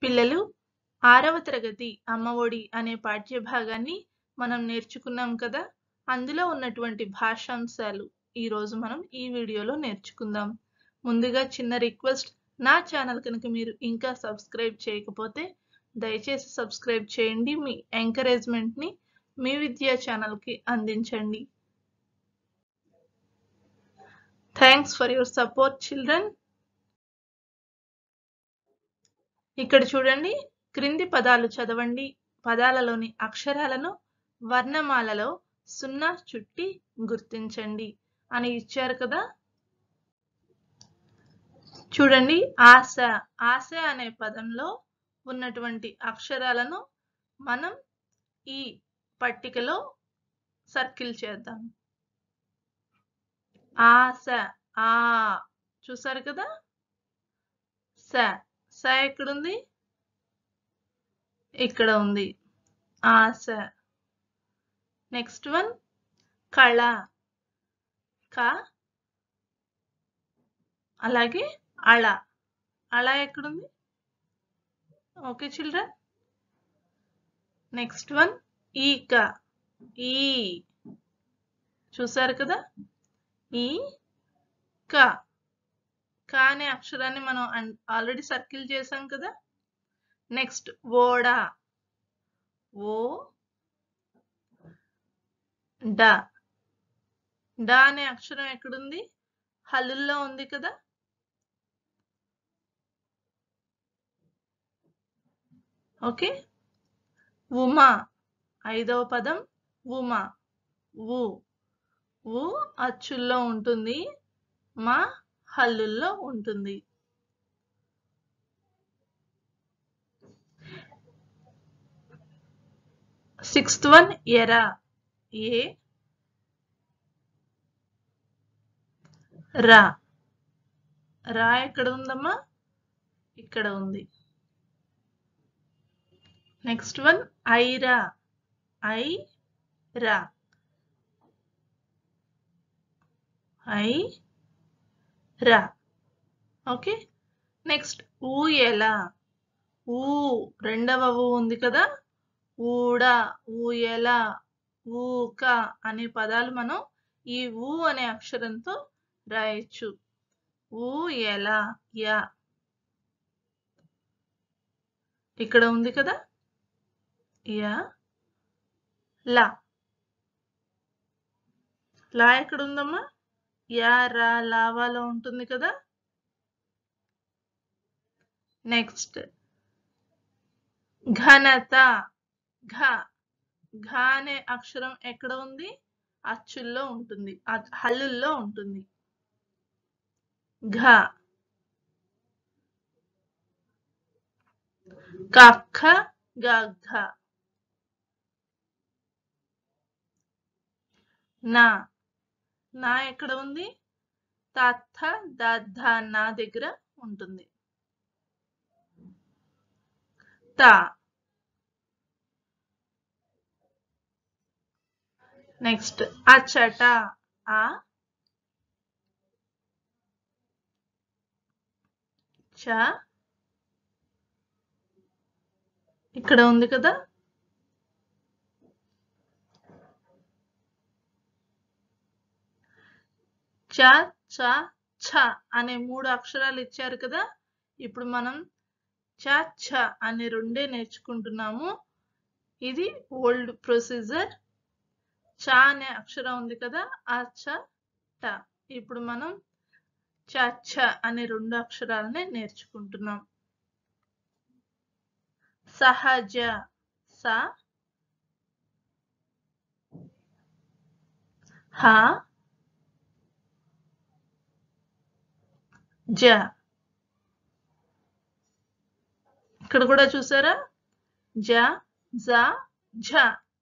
పిల్లలు 6వ తరగతి అమ్మఒడి అనే పాఠ్యభాగాన్ని మనం నేర్చుకున్నాం కదా. అందులో ఉన్నటువంటి భాషాంశాలు ఈరోజు మనం ఈ వీడియోలో నేర్చుకుందాం. ముందుగా చిన్న రిక్వెస్ట్, నా ఛానల్ కనుక మీరు ఇంకా సబ్స్క్రైబ్ చేయకపోతే దయచేసి సబ్స్క్రైబ్ చేయండి. మీ ఎంకరేజ్మెంట్ని మీ విద్యా ఛానల్కి అందించండి. Thanks for your support children. ఇక్కడ చూడండి, క్రింది పదాలు చదవండి. పదాలలోని అక్షరాలను వర్ణమాలలో 0 చుట్టి గుర్తించండి అని ఇచ్చారు కదా. చూడండి, ఆశ. ఆశ అనే పదంలో ఉన్నటువంటి అక్షరాలను మనం ఈ పట్టికలో సర్కిల్ చేద్దాం. ఆశ, ఆ చూసారు కదా. స, స ఎక్కడుంది? ఇక్కడ ఉంది. ఆశ. నెక్స్ట్ వన్ కళ. క, అలాగే అళ. అళ ఎక్కడుంది? Okay children. నెక్స్ట్ వన్ ఈక. ఈ చూసారు కదా. ఈ క. క అనే అక్షరాన్ని మనం ఆల్రెడీ సర్కిల్ చేసాం కదా. నెక్స్ట్ ఓడ. ఓ డ. డ అనే అక్షరం ఎక్కడుంది? హల్లుల్లో ఉంది కదా. ఓకే. ఉమా. 5వ పదం ఉమా. ఊ. ఊ అచ్చుల్లో ఉంటుంది, మా హల్లుల్లో ఉంటుంది. సిక్స్త్ వన్ ఎర. ఏ రా. రా ఎక్కడ ఉందమ్మా? ఇక్కడ ఉంది. నెక్స్ట్ వన్ ఐరా. ఐ రా. ఐ రా. ఓకే. నెక్స్ట్ ఊయల. ఊ రెండవ ఊ ఉంది కదా. ఊడ, ఊయల, ఊక అనే పదాలు మనం ఈ ఊ అనే అక్షరంతో రాయొచ్చు. ఊయల. యా ఇక్కడ ఉంది కదా. యా లా. లా ఎక్కడ ఉందమ్మా? యా రా లావాలో ఉంటుంది కదా. నెక్స్ట్ ఘనత. ఘ. ఘ అనే అక్షరం ఎక్కడ ఉంది? అచ్చుల్లో ఉంటుంది, హల్లుల్లో ఉంటుంది. ఘ. కఖ గఘ. నా. నా ఎక్కడ ఉంది? తథ దధ నా దగ్గర ఉంటుంది. త. నెక్స్ట్ అచ్చట. ఆ చ ఇక్కడ ఉంది కదా. చ, చ, ఛ అనే 3 అక్షరాలు ఇచ్చారు కదా. ఇప్పుడు మనం చ, ఛ అనే రెండే నేర్చుకుంటున్నాము. ఇది ఓల్డ్ ప్రొసీజర్. చ అనే అక్షరం ఉంది కదా, ఆ చ ట. ఇప్పుడు మనం చ, ఛ అనే 2 అక్షరాలనే నేర్చుకుంటున్నాం. సహజ. స, హ, జ. ఇక్కడ కూడా చూసారా, జ, జ, ఝ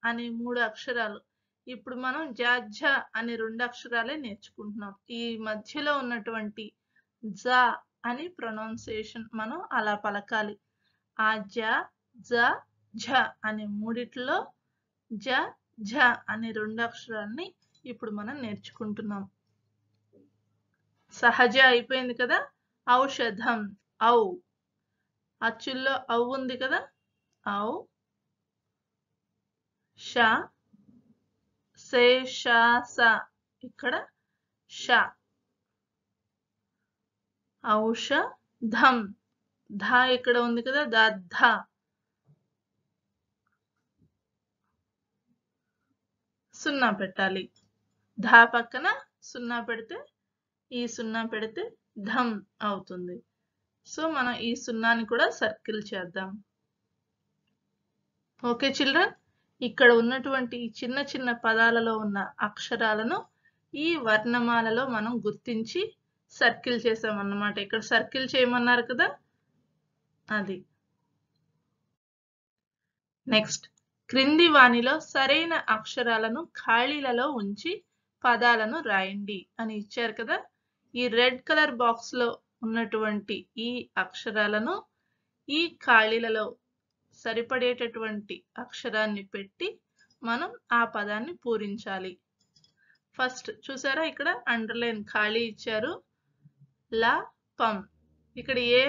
అనే 3 అక్షరాలు. ఇప్పుడు మనం జ, ఝ అనే 2 అక్షరాలే నేర్చుకుంటున్నాం. ఈ మధ్యలో ఉన్నటువంటి జ అని ప్రొనౌన్సియేషన్ మనం అలా పలకాలి. ఆ జ, జ, ఝ అనే మూడిట్లో జ, ఝ అనే 2 అక్షరాలని ఇప్పుడు మనం నేర్చుకుంటున్నాం. సహజ అయిపోయింది కదా. ఔషధం. ఔ. అచ్చుల్లో ఔ ఉంది కదా, ఔ ష సే ష స, ఇక్కడ ష. ఔషధం, ధ ఇక్కడ ఉంది కదా, దద్ధ. సున్నా పెట్టాలి. ధ పక్కన సున్నా పెడితే, ఈ సున్నా పెడితే ధం అవుతుంది. సో మనం ఈ సున్నాని కూడా సర్కిల్ చేద్దాం. ఓకే చిల్డ్రన్, ఇక్కడ ఉన్నటువంటి ఈ చిన్న చిన్న పదాలలో ఉన్న అక్షరాలను ఈ వర్ణమాలలో మనం గుర్తించి సర్కిల్ చేసామన్నమాట. ఇక్కడ సర్కిల్ చేయమన్నారు కదా, అది. నెక్స్ట్, క్రింది వానిలో సరైన అక్షరాలను ఖాళీలలో ఉంచి పదాలను రాయండి అని ఇచ్చారు కదా. ఈ రెడ్ కలర్ బాక్స్ లో ఉన్నటువంటి ఈ అక్షరాలను ఈ ఖాళీలలో సరిపడేటటువంటి అక్షరాన్ని పెట్టి మనం ఆ పదాన్ని పూరించాలి. ఫస్ట్ చూసారా, ఇక్కడ అండర్లైన్ ఖాళీ ఇచ్చారు, ల పం. ఇక్కడ ఏ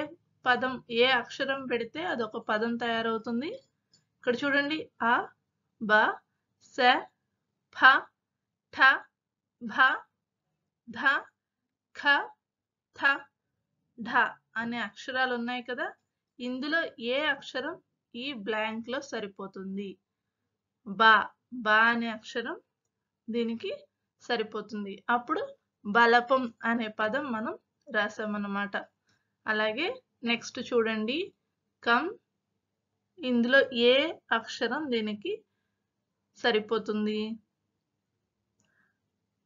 పదం, ఏ అక్షరం పెడితే అదొక పదం తయారవుతుంది. ఇక్కడ చూడండి, అ బ స ఫ ఠ భ ధ ఖ థ ఢ అనే అక్షరాలు ఉన్నాయి కదా. ఇందులో ఏ అక్షరం ఈ బ్లాంక్ లో సరిపోతుంది? బా, బా అనే అక్షరం దీనికి సరిపోతుంది. అప్పుడు బలపం అనే పదం మనం రాసామన్నమాట. అలాగే నెక్స్ట్ చూడండి, కం. ఇందులో ఏ అక్షరం దీనికి సరిపోతుంది?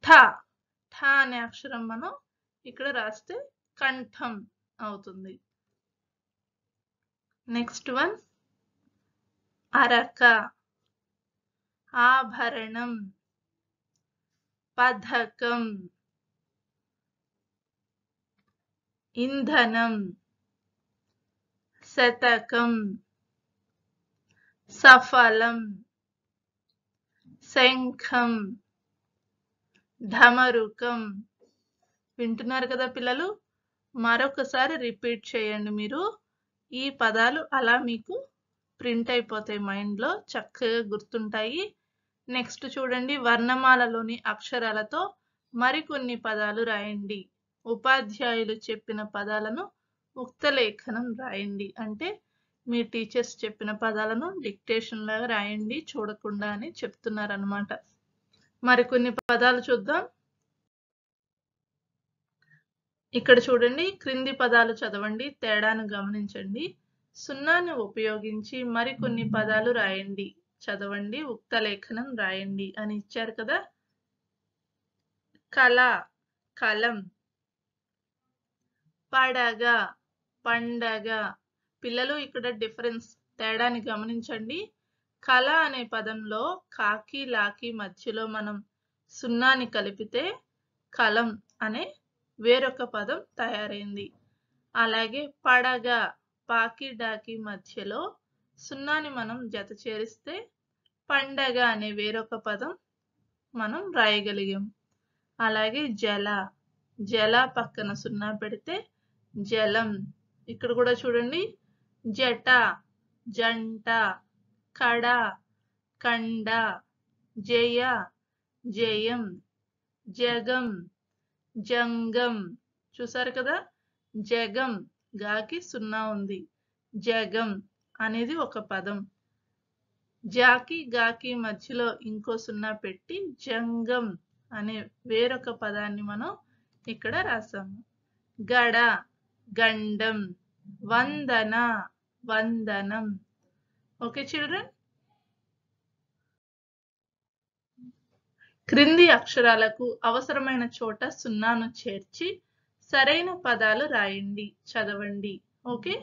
ఠ, ఠ అనే అక్షరం మనం ఇక్కడ రాస్తే కంఠం అవుతుంది. నెక్స్ట్ వన్, అరక, ఆభరణం, పథకం, ఇంధనం, శతకం, సఫలం, శంఖం, ఢమరుకం. వింటున్నారు కదా పిల్లలు? మరొకసారి రిపీట్ చేయండి మీరు. ఈ పదాలు అలా మీకు ప్రింట్ అయిపోతాయి, మైండ్లో చక్కగా గుర్తుంటాయి. నెక్స్ట్ చూడండి, వర్ణమాలలోని అక్షరాలతో మరికొన్ని పదాలు రాయండి. ఉపాధ్యాయులు చెప్పిన పదాలను ఉక్తలేఖనం రాయండి. అంటే మీ టీచర్స్ చెప్పిన పదాలను డిక్టేషన్ లాగా రాయండి చూడకుండా అని చెప్తున్నారనమాట. మరికొన్ని పదాలు చూద్దాం. ఇక్కడ చూడండి, క్రింది పదాలు చదవండి, తేడాను గమనించండి. సున్నాను ఉపయోగించి మరికొన్ని పదాలు రాయండి, చదవండి, ఉక్తలేఖనం రాయండి అని ఇచ్చారు కదా. కళ, కలం, పడగ, పండగ. పిల్లలు ఇక్కడ డిఫరెన్స్, తేడాని గమనించండి. కళ అనే పదంలో కాకి లాకి మధ్యలో మనం సున్నాని కలిపితే కలం అనే వేరొక పదం తయారైంది. అలాగే పడగ, పాకి డాకి మధ్యలో సున్నాని మనం జత చేరిస్తే పండగ అనే వేరొక పదం మనం రాయగలిగాం. అలాగే జల, జల పక్కన సున్నా పెడితే జలం. ఇక్కడ కూడా చూడండి, జట, జంట, కడ, కండ, జయ, జయం, జగం, జంగం. చూసారు కదా, జగం, గాకి సున్నా ఉంది, జగం అనేది ఒక పదం. జాకి గాకి మధ్యలో ఇంకో సున్నా పెట్టి జంగం అనే వేరొక పదాన్ని మనం ఇక్కడ రాసాము. గడ, గండం, వందన, వందనం. ఓకే చిల్డ్రన్, క్రింది అక్షరాలకు అవసరమైన చోట సున్నాను చేర్చి సరైన పదాలు రాయండి, చదవండి. ఓకే,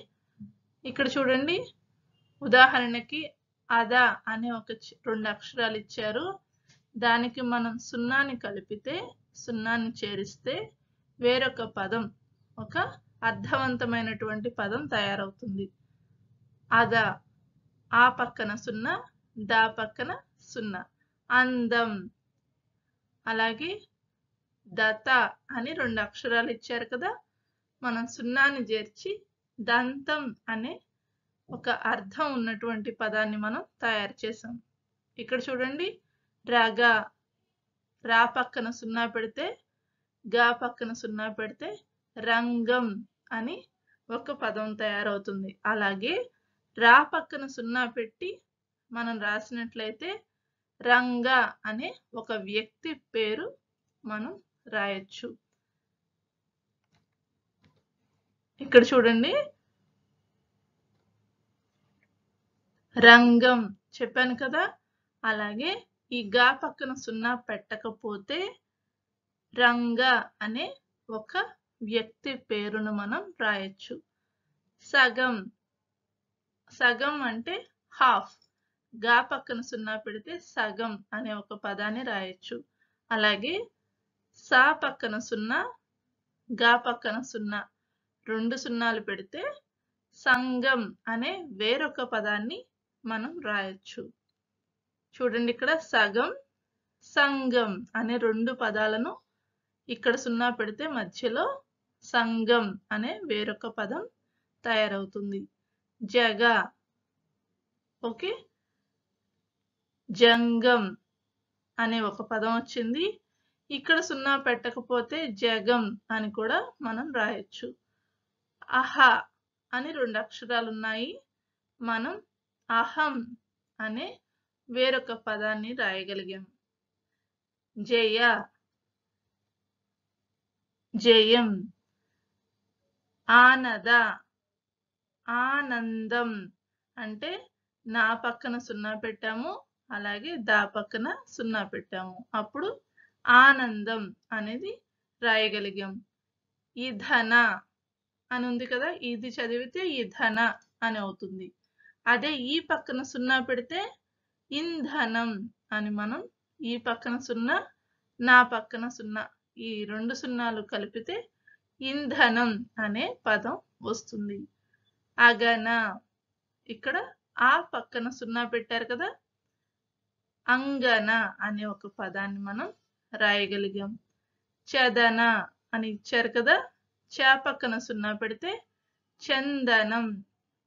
ఇక్కడ చూడండి, ఉదాహరణకి అద అనే ఒక 2 అక్షరాలు ఇచ్చారు. దానికి మనం సున్నాని కలిపితే, సున్నాని చేరిస్తే వేరొక పదం, ఒక అర్థవంతమైనటువంటి పదం తయారవుతుంది. అద, ఆ పక్కన సున్నా, దా పక్కన సున్నా, అందం. అలాగే దత అని 2 అక్షరాలు ఇచ్చారు కదా, మనం సున్నాని చేర్చి దంతం అనే ఒక అర్థం ఉన్నటువంటి పదాన్ని మనం తయారు చేసాం. ఇక్కడ చూడండి, రగా, రా పక్కన సున్నా పెడితే, గా పక్కన సున్నా పెడితే రంగం అని ఒక పదం తయారవుతుంది. అలాగే రా పక్కన సున్నా పెట్టి మనం రాసినట్లయితే రంగ అనే ఒక వ్యక్తి పేరు మనం రాయొచ్చు. ఇక్కడ చూడండి, రంగం చెప్పాను కదా. అలాగే ఈ గా పక్కన సున్నా పెట్టకపోతే రంగ అనే ఒక వ్యక్తి పేరును మనం రాయొచ్చు. సగం, సగం అంటే హాఫ్, గా పక్కన సున్నా పెడితే సగం అనే ఒక పదాన్ని రాయొచ్చు. అలాగే సా పక్కన సున్నా, గా పక్కన సున్నా, 2 సున్నాలు పెడితే సంగం అనే వేరొక పదాన్ని మనం రాయొచ్చు. చూడండి, ఇక్కడ సగం, సంగం అనే 2 పదాలను ఇక్కడ సున్నా పెడితే మధ్యలో సంగం అనే వేరొక పదం తయారవుతుంది. జగ, ఓకే, జంగం అనే ఒక పదం వచ్చింది. ఇక్కడ సున్నా పెట్టకపోతే జగం అని కూడా మనం రాయొచ్చు. అహ అని 2 అక్షరాలు ఉన్నాయి. మనం అహం అనే వేరొక పదాన్ని రాయగలిగాం. జయ, జయం. ఆనద, ఆనందం అంటే నా పక్కన సున్నా పెట్టాము, అలాగే దా పక్కన సున్నా పెట్టాము, అప్పుడు ఆనందం అనేది రాయగలిగాం. ఇధన అని ఉంది కదా, ఇది చదివితే ఇధన అని అవుతుంది. అదే ఈ పక్కన సున్నా పెడితే ఇంధనం అని మనం, ఈ పక్కన సున్నా, నా పక్కన సున్నా, ఈ 2 సున్నాలు కలిపితే ఇంధనం అనే పదం వస్తుంది. అగన, ఇక్కడ ఆ పక్కన సున్నా పెట్టారు కదా, అంగన అనే ఒక పదాన్ని మనం రాయగలిగాం. చదన అని ఇచ్చారు కదా, చా పక్కన సున్నా పెడితే చందనం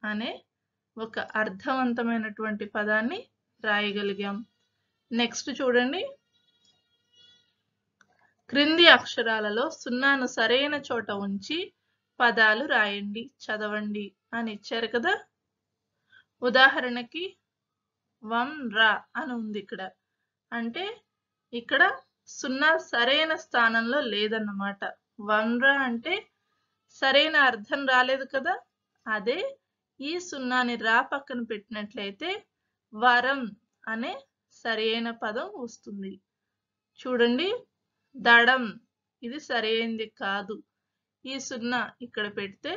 అనే ఒక అర్థవంతమైనటువంటి పదాన్ని రాయగలిగాం. నెక్స్ట్ చూడండి, క్రింది అక్షరాలలో సున్నాను సరైన చోట ఉంచి పదాలు రాయండి, చదవండి అని ఇచ్చారు కదా. ఉదాహరణకి రా అని ఉంది ఇక్కడ, అంటే ఇక్కడ సున్నా సరైన స్థానంలో లేదన్నమాట. రా అంటే సరైన అర్థం రాలేదు కదా. అదే ఈ సున్నాని రా పక్కన పెట్టినట్లయితే వరం అనే సరైన పదం వస్తుంది. చూడండి, దడం ఇది సరైనది కాదు. ఈ సున్నా ఇక్కడ పెడితే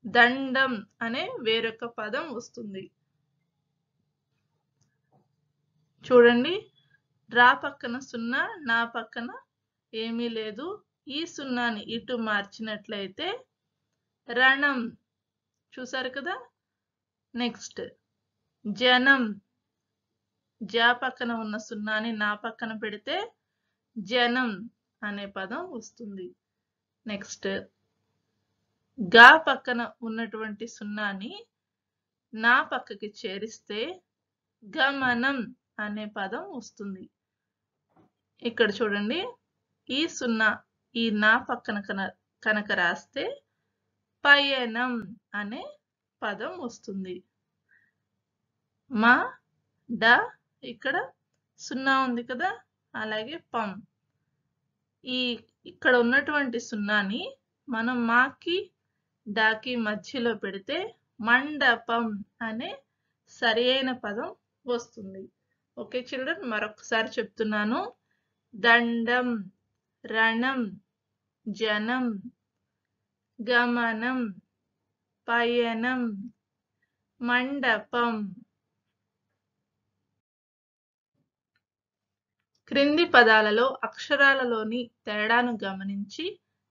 దండం అనే వేరొక పదం వస్తుంది. చూడండి, రా పక్కన సున్నా, నా పక్కన ఏమీ లేదు. ఈ సున్నాని ఇటు మార్చినట్లయితే రణం. చూసారు కదా. నెక్స్ట్ జనం, జా పక్కన ఉన్న సున్నాని నా పక్కన పెడితే జనం అనే పదం వస్తుంది. నెక్స్ట్ గా పక్కన ఉన్నటువంటి సున్నాని నా పక్కకి చేరిస్తే గమనం అనే పదం వస్తుంది. ఇక్కడ చూడండి, ఈ సున్నా ఈ నా పక్కన కనుక రాస్తే పయనం అనే పదం వస్తుంది. మా డ ఇక్కడ సున్నా ఉంది కదా, అలాగే పం, ఈ ఇక్కడ ఉన్నటువంటి సున్నాని మనం మాకి డాకి మధ్యలో పెడితే మండపం అనే సరైన పదం వస్తుంది. ఓకే చిల్డ్రన్, మరొకసారి చెప్తున్నాను. దండం, రణం, జనం, గమనం, పయనం, మండపం. క్రింది పదాలలో అక్షరాలలోని తేడాను గమనించి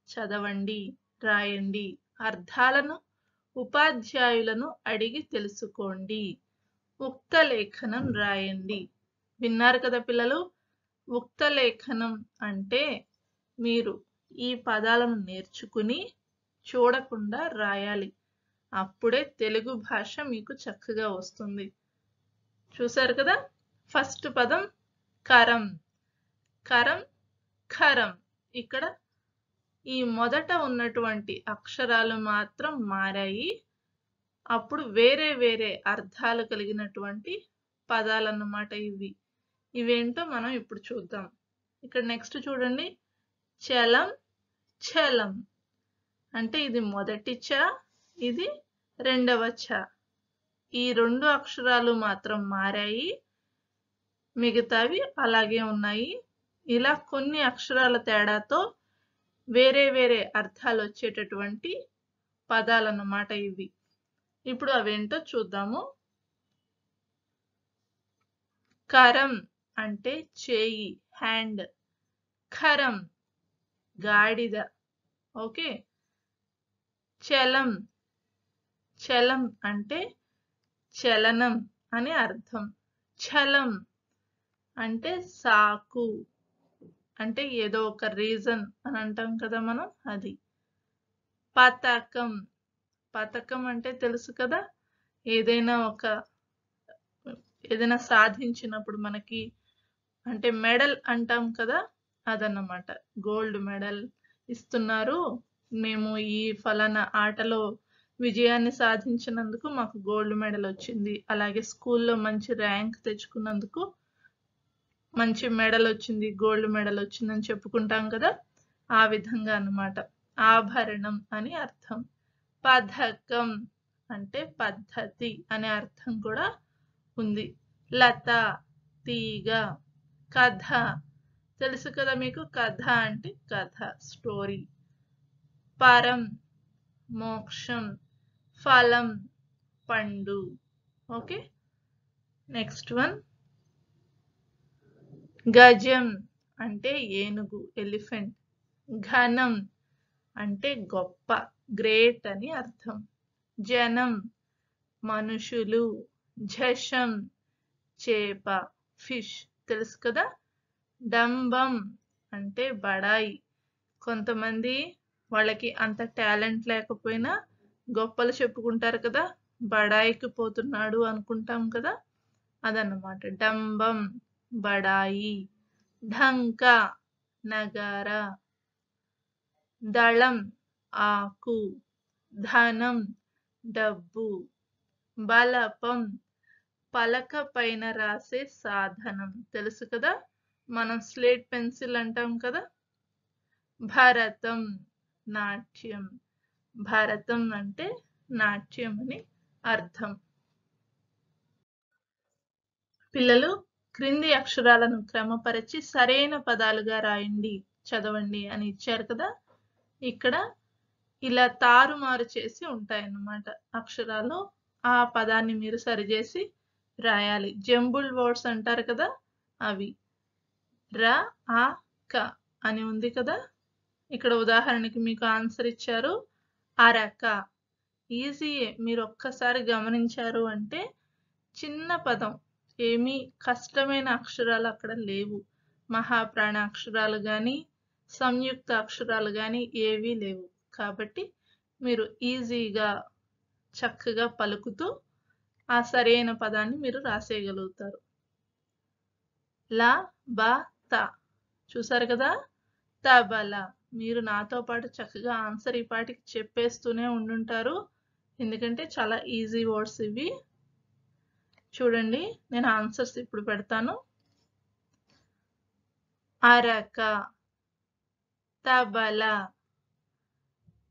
చదవండి, రాయండి. అర్థాలను ఉపాధ్యాయులను అడిగి తెలుసుకోండి. ఉక్త లేఖనం రాయండి. విన్నారు కదా పిల్లలు, ఉక్త లేఖనం అంటే మీరు ఈ పదాలను నేర్చుకుని చూడకుండా రాయాలి. అప్పుడే తెలుగు భాష మీకు చక్కగా వస్తుంది. చూసారు కదా? ఫస్ట్ పదం కరం. కరం, ఖరం. ఇక్కడ ఈ మొదట ఉన్నటువంటి అక్షరాలు మాత్రం మారాయి. అప్పుడు వేరే వేరే అర్థాలు కలిగినటువంటి పదాలన్నమాట ఇవి. ఇవేంటో మనం ఇప్పుడు చూద్దాం. ఇక్కడ నెక్స్ట్ చూడండి. చలం, ఛలం. అంటే ఇది మొదటి చ, ఇది రెండవ చ. ఈ 2 అక్షరాలు మాత్రం మారాయి. మిగతావి అలాగే ఉన్నాయి. ఇలా కొన్ని అక్షరాల తేడాతో వేరే వేరే అర్థాలు వచ్చేటటువంటి పదాలన్నమాట ఇవి. ఇప్పుడు అవేంటో చూద్దాము. కరం అంటే చేయి, హ్యాండ్. ఖరం గాడిద. ఓకే. చలం. చలం అంటే చలనం అని అర్థం. ఛలం అంటే సాకు, అంటే ఏదో ఒక రీజన్ అని అంటాం కదా మనం, అది. పతకం. పతకం అంటే తెలుసు కదా, ఏదైనా సాధించినప్పుడు మనకి అంటే మెడల్ అంటాం కదా, అదన్నమాట. గోల్డ్ మెడల్ ఇస్తున్నారు, మేము ఈ ఫలానా ఆటలో విజయాన్ని సాధించినందుకు మాకు గోల్డ్ మెడల్ వచ్చింది, అలాగే స్కూల్లో మంచి ర్యాంక్ తెచ్చుకున్నందుకు మంచి మెడల్ వచ్చింది, గోల్డ్ మెడల్ వచ్చిందని చెప్పుకుంటాం కదా, ఆ విధంగా అన్నమాట. ఆభరణం అని అర్థం. పథకం అంటే పద్ధతి అనే అర్థం కూడా ఉంది. లత తీగ. కథ తెలుసు కదా మీకు, కథ అంటే కథ, స్టోరీ. పరం మోక్షం. ఫలం పండు. ఓకే. Next one. గజం అంటే ఏనుగు, ఎలిఫెంట్. ఘనం అంటే గొప్ప, గ్రేట్ అని అర్థం. జనం మనుషులు. ఝషం చేప, ఫిష్, తెలుసు కదా. డంబం అంటే బడాయి. కొంతమంది వాళ్ళకి అంత టాలెంట్ లేకపోయినా గొప్పలు చెప్పుకుంటారు కదా, బడాయికి పోతున్నాడు అనుకుంటాం కదా, అదన్నమాట. డంబం బడాయి. ఢంక నగార. దళం ఆకు. ధనం డబ్బు. బలపం పలక పైన రాసే సాధనం, తెలుసు కదా, మనం స్లేట్ పెన్సిల్ అంటాం కదా. భరతం నాట్యం. భరతం అంటే నాట్యం అని అర్థం. పిల్లలు, క్రింది అక్షరాలను క్రమపరిచి సరైన పదాలుగా రాయండి, చదవండి అని ఇచ్చారు కదా. ఇక్కడ ఇలా తారుమారు చేసి ఉంటాయన్నమాట అక్షరాలు. ఆ పదాన్ని మీరు సరిచేసి రాయాలి. జంబుల్ వర్డ్స్ అంటారు కదా, అవి. ర, ఆ, క అని ఉంది కదా. ఇక్కడ ఉదాహరణకి మీకు ఆన్సర్ ఇచ్చారు, అరక. ఈజీయే, మీరు ఒక్కసారి గమనించారు అంటే చిన్న పదం, ఏమీ కష్టమైన అక్షరాలు అక్కడ లేవు. మహాప్రాణ అక్షరాలు కానీ సంయుక్త అక్షరాలు కానీ ఏవీ లేవు. కాబట్టి మీరు ఈజీగా చక్కగా పలుకుతూ ఆ సరైన పదాన్ని మీరు రాసేయగలుగుతారు. ల, బ, త. చూసారు కదా. తబల. మీరు నాతో పాటు చక్కగా ఆన్సర్ ఈ పాటికి చెప్పేస్తూనే ఉండుంటారు, ఎందుకంటే చాలా ఈజీ వర్డ్స్ ఇవి. చూడండి, నేను ఆన్సర్స్ ఇప్పుడు పెడతాను. అరక, తబల,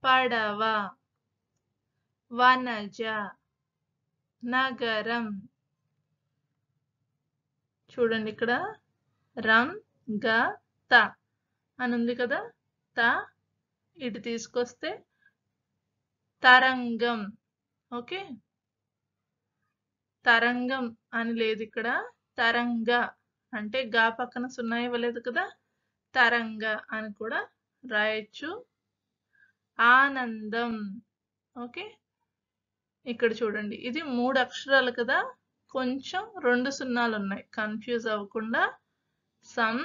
పడవ, వనజ, నగరం. చూడండి ఇక్కడ రం, గ, త అని ఉంది కదా. త ఇటు తీసుకొస్తే తరంగం. ఓకే. తరంగం అని లేదు ఇక్కడ, తరంగ అంటే గా పక్కన సున్నా ఇవ్వలేదు కదా, తరంగ అని కూడా రాయొచ్చు. ఆనందం. ఓకే. ఇక్కడ చూడండి, ఇది 3 అక్షరాలు కదా, కొంచెం 2 సున్నాలు ఉన్నాయి, కన్ఫ్యూజ్ అవ్వకుండా. సం,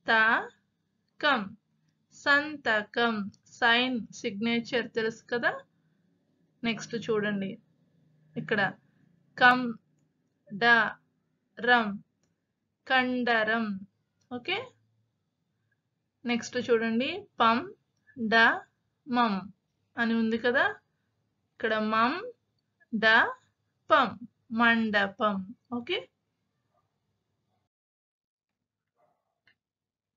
త, కం. సంతకం. సైన్, సిగ్నేచర్ తెలుసు కదా. నెక్స్ట్ చూడండి ఇక్కడ కం డ రం కండరం. ఓకే, నెక్స్ట్ చూడండి పం డ మం అని ఉంది కదా, ఇక్కడ మం డ పం మండపం. ఓకే,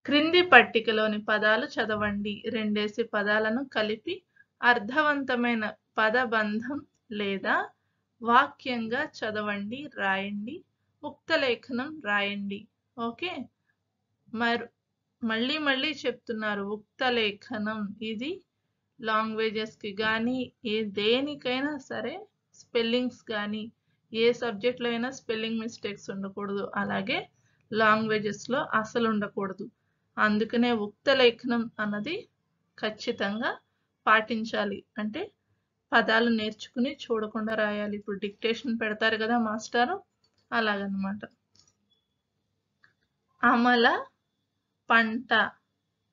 క్రింది పట్టికలోని పదాలు చదవండి. రెండేసి పదాలను కలిపి అర్థవంతమైన పదబంధం లేదా వాక్యంగా చదవండి, రాయండి. ఉక్త లేఖనం రాయండి. ఓకే, మళ్ళీ మళ్ళీ చెప్తున్నారు, ఉక్త లేఖనం ఇది లాంగ్వేజెస్కి కానీ దేనికైనా సరే స్పెల్లింగ్స్ కానీ ఏ సబ్జెక్ట్లో అయినా స్పెల్లింగ్ మిస్టేక్స్ ఉండకూడదు, అలాగే లాంగ్వేజెస్లో అసలు ఉండకూడదు. అందుకనే ఉక్త లేఖనం అన్నది ఖచ్చితంగా పాటించాలి. అంటే పదాలు నేర్చుకుని చూడకుండా రాయాలి. ఇప్పుడు డిక్టేషన్ పెడతారు కదా మాస్టారు, అలాగనమాట. అమల పంట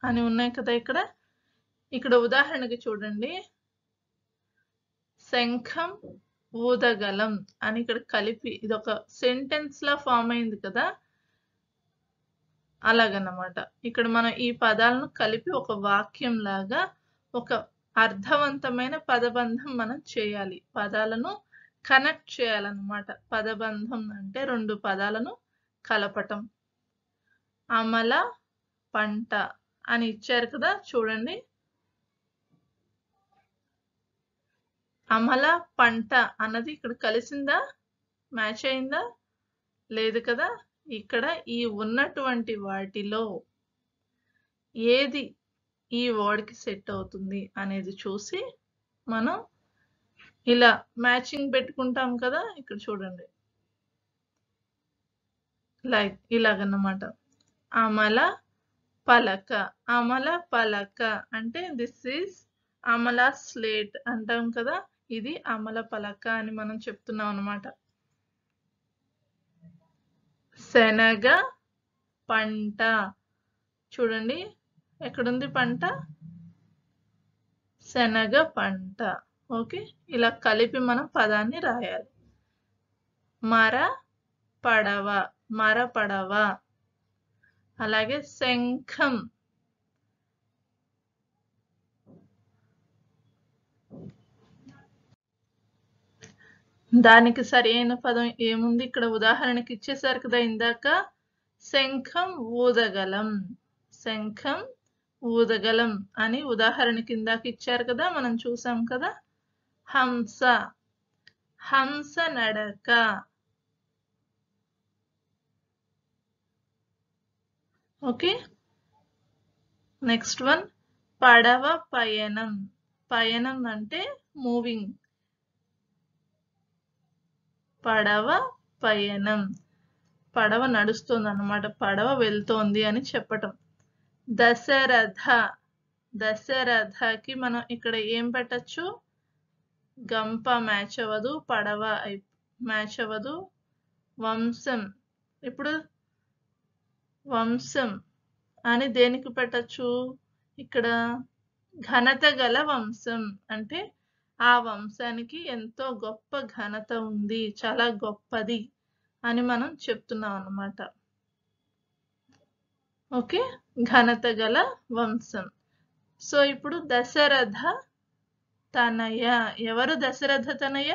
అని ఉన్నాయి కదా ఇక్కడ ఉదాహరణకి చూడండి, శంఖం ఊదగలం అని ఇక్కడ కలిపి ఇది ఒక సెంటెన్స్ లా ఫామ్ అయింది కదా, అలాగన్నమాట. ఇక్కడ మనం ఈ పదాలను కలిపి ఒక వాక్యం లాగా ఒక అర్థవంతమైన పదబంధం మనం చేయాలి. పదాలను కనెక్ట్ చేయాలన్నమాట. పదబంధం అంటే రెండు పదాలను కలపటం. అమల పంట అని ఇచ్చారు కదా, చూడండి. అమల పంట అన్నది ఇక్కడ కలిసిందా, మ్యాచ్ అయిందా? లేదు కదా. ఇక్కడ ఈ ఉన్నటువంటి వాటిలో ఏది ఈ వర్డ్కి సెట్ అవుతుంది అనేది చూసి మనం ఇలా మ్యాచింగ్ పెట్టుకుంటాం కదా. ఇక్కడ చూడండి, ఇలాగన్నమాట. అమల పలక, అమల పలక అంటే దిస్ ఈజ్ అమల స్లేట్ అంటాం కదా, ఇది అమల పలక అని మనం చెప్తున్నాం అన్నమాట. శనగ పంట, చూడండి ఎక్కడుంది పంట, శనగ పంట. ఓకే, ఇలా కలిపి మనం పదాన్ని రాయాలి. మర పడవ, మర పడవ. అలాగే శంఖం, దానికి సరైన పదం ఏముంది ఇక్కడ ఉదాహరణకి ఇచ్చేసారు కదా ఇందాక, శంఖం ఊదగలం, శంఖం ఊదగలం అని ఉదాహరణకి ఇందాక ఇచ్చారు కదా, మనం చూసాం కదా. హంస, హంస నడక. ఓకే, నెక్స్ట్ వన్ పడవ పయనం, పయనం అంటే మూవింగ్, పడవ పయనం, పడవ నడుస్తుంది అన్నమాట, పడవ వెళ్తోంది అని చెప్పటం. దశరథ, దశరథకి మనం ఇక్కడ ఏం పెట్టచ్చు, గంప మ్యాచ్ అవ్వదు, పడవ మ్యాచ్ అవ్వదు. వంశం, ఇప్పుడు వంశం అని దేనికి పెట్టచ్చు, ఇక్కడ ఘనత గల వంశం అంటే ఆ వంశానికి ఎంతో గొప్ప ఘనత ఉంది, చాలా గొప్పది అని మనం చెప్తున్నాం అన్నమాట. ఓకే, ఘనత గల వంశం. సో ఇప్పుడు దశరథ తనయ, ఎవరు దశరథ తనయ,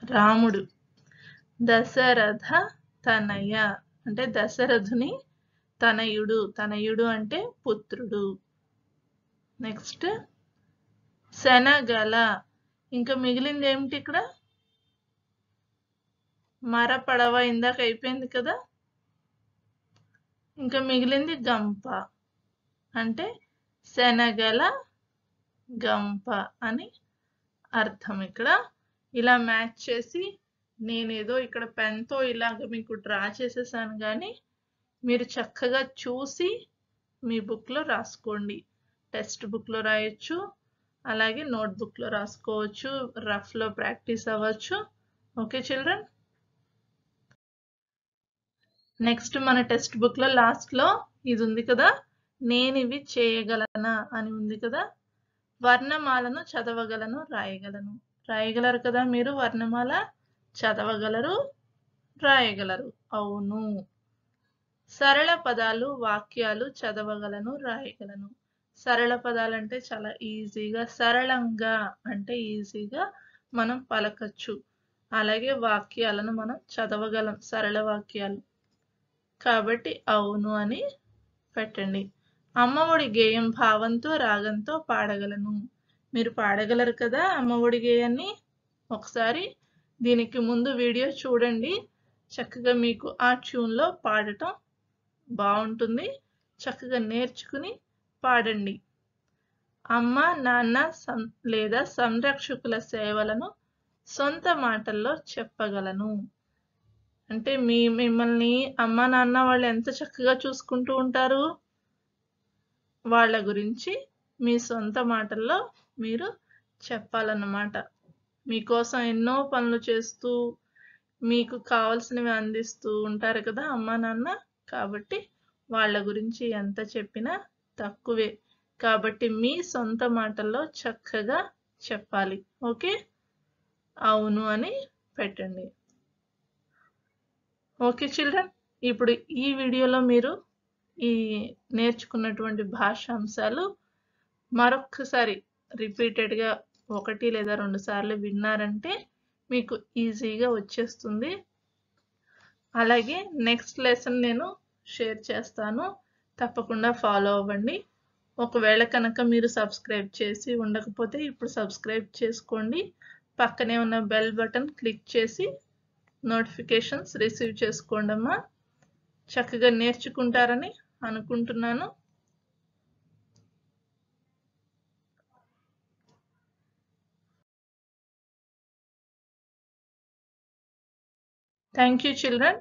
రాముడు. దశరథ తనయ అంటే దశరథుని తనయుడు, తనయుడు అంటే పుత్రుడు. నెక్స్ట్ శనగల, ఇంకా మిగిలింది ఏమిటి ఇక్కడ, మర పడవ ఇందాక అయిపోయింది కదా, ఇంకా మిగిలింది గంప అంటే శనగల గంప అని అర్థం. ఇక్కడ ఇలా మ్యాచ్ చేసి నేనేదో ఇక్కడ పెన్తో ఇలాగ మీకు డ్రా చేసేసాను, కానీ మీరు చక్కగా చూసి మీ బుక్లో రాసుకోండి. టెక్స్ట్ బుక్లో రాయొచ్చు, అలాగే నోట్బుక్లో రాసుకోవచ్చు, రఫ్లో ప్రాక్టీస్ అవ్వచ్చు. ఓకే చిల్డ్రన్, నెక్స్ట్ మన టెక్స్ట్ బుక్లో లాస్ట్లో ఇది ఉంది కదా, నేను ఇవి చేయగలనా అని ఉంది కదా. వర్ణమాలను చదవగలను, రాయగలను. రాయగలరు కదా మీరు వర్ణమాల? చదవగలరు, రాయగలరు. అవును. సరళ పదాలు, వాక్యాలు చదవగలను, రాయగలను. సరళ పదాలంటే చాలా ఈజీగా, సరళంగా అంటే ఈజీగా మనం పలకచ్చు. అలాగే వాక్యాలను మనం చదవగలం, సరళ వాక్యాలు. కాబట్టి అవును అని పెట్టండి. అమ్మఒడి గేయం భావంతో, రాగంతో పాడగలను. మీరు పాడగలరు కదా అమ్మఒడి గేయాన్ని? ఒకసారి దీనికి ముందు వీడియో చూడండి. చక్కగా మీకు ఆ ట్యూన్‌లో పాడటం బావుంటుంది. చక్కగా నేర్చుకుని పాడండి. అమ్మ, నాన్న లేదా సంరక్షకుల సేవలను సొంత మాటల్లో చెప్పగలను. అంటే మిమ్మల్ని అమ్మ, నాన్న వాళ్ళు ఎంత చక్కగా చూసుకుంటూ ఉంటారు. వాళ్ళ గురించి మీ సొంత మాటల్లో మీరు చెప్పాలన్నమాట. మీకోసం ఎన్నో పనులు చేస్తూ, మీకు కావాల్సినవి అందిస్తూ ఉంటారు కదా అమ్మా, నాన్న. కాబట్టి వాళ్ళ గురించి ఎంత చెప్పినా తక్కువే. కాబట్టి మీ సొంత మాటల్లో చక్కగా చెప్పాలి. ఓకే? అవును అని పెట్టండి. ఓకే చిల్డ్రన్, ఇప్పుడు ఈ వీడియోలో మీరు ఈ నేర్చుకున్నటువంటి భాషాంశాలు మరొక్కసారి రిపీటెడ్‌గా 1 లేదా 2 సార్లు విన్నారంటే మీకు ఈజీగా వచ్చేస్తుంది. అలాగే నెక్స్ట్ లెసన్ నేను షేర్ చేస్తాను. తప్పకుండా ఫాలో అవ్వండి. ఒకవేళ కనుక మీరు సబ్స్క్రైబ్ చేసి ఉండకపోతే ఇప్పుడు సబ్స్క్రైబ్ చేసుకోండి. పక్కనే ఉన్న బెల్ బటన్ క్లిక్ చేసి నోటిఫికేషన్స్ రిసీవ్ చేసుకోండమ్మా. చక్కగా నేర్చుకుంటారని అనుకుంటున్నాను. Thank you, children.